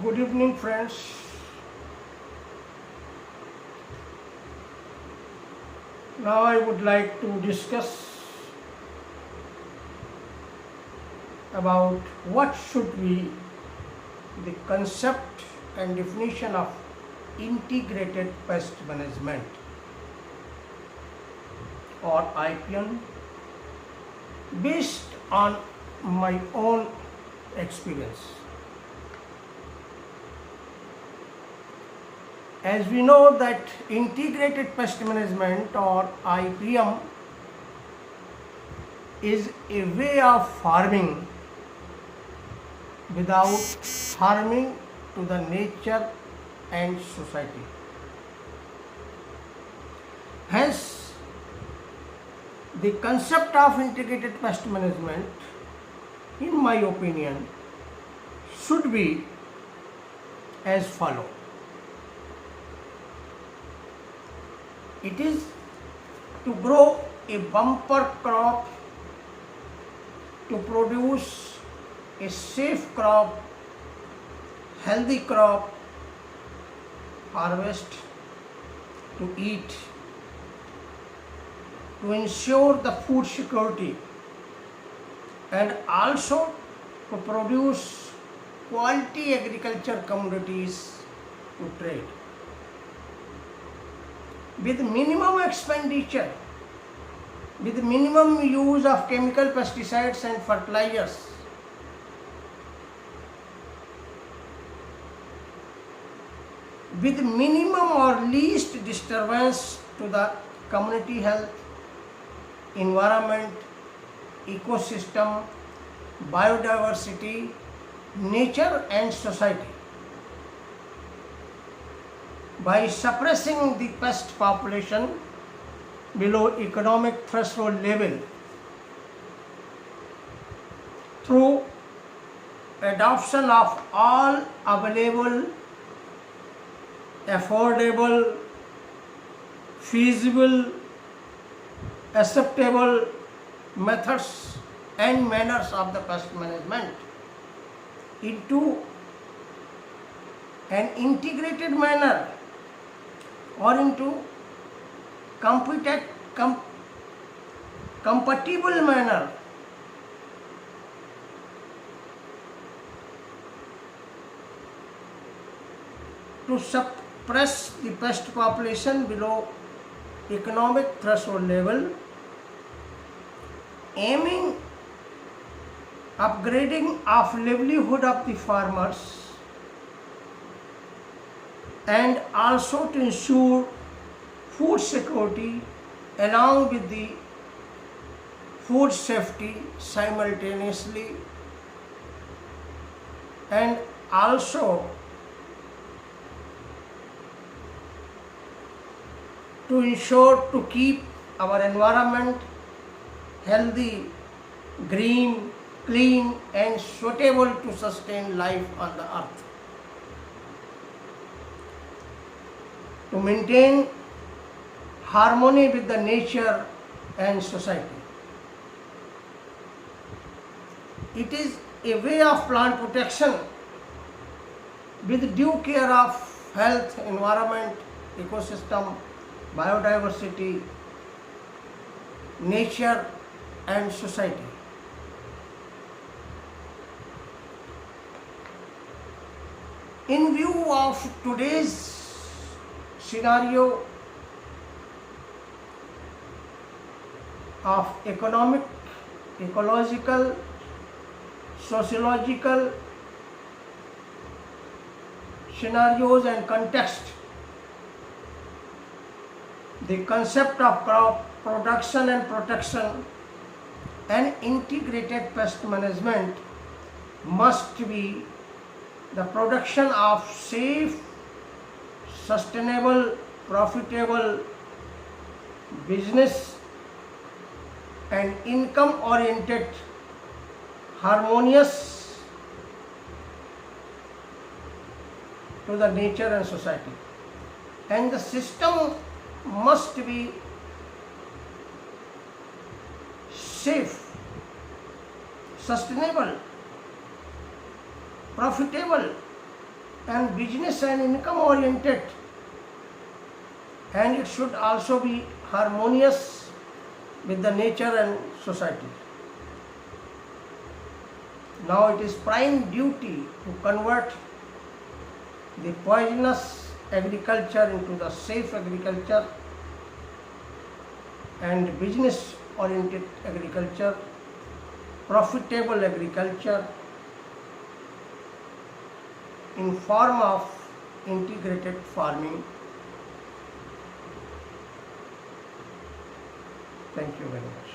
Good evening, friends. Now I would like to discuss about what should be the concept and definition of integrated pest management or IPM based on my own experience. As we know that integrated pest management or IPM is a way of farming without harming to the nature and society. Hence, the concept of integrated pest management, in my opinion, should be as follows. It is to grow a bumper crop, to produce a safe crop, healthy crop, harvest, to eat, to ensure the food security, and also to produce quality agriculture commodities to trade with minimum expenditure, with minimum use of chemical pesticides and fertilizers. With minimum or least disturbance to the community health, environment, ecosystem, biodiversity, nature and society. By suppressing the pest population below economic threshold level through adoption of all available, affordable, feasible, acceptable methods and manners of the pest management into an integrated manner or into compatible manner to suppress the pest population below economic threshold level, aiming upgrading of livelihood of the farmers and also to ensure food security along with the food safety simultaneously, and also to ensure to keep our environment healthy, green, clean and suitable to sustain life on the earth. To maintain harmony with the nature and society. It is a way of plant protection with due care of health, environment, ecosystem, biodiversity, nature and society. In view of today's scenario of economic, ecological, sociological scenarios and context, the concept of crop production and protection and integrated pest management must be the production of safe, sustainable, profitable business and income oriented, harmonious to the nature and society. And the system must be safe, sustainable, profitable and business and income oriented, and it should also be harmonious with the nature and society. Now it is prime duty to convert the poisonous agriculture into the safe agriculture and business oriented agriculture, profitable agriculture in form of integrated farming. Thank you very much.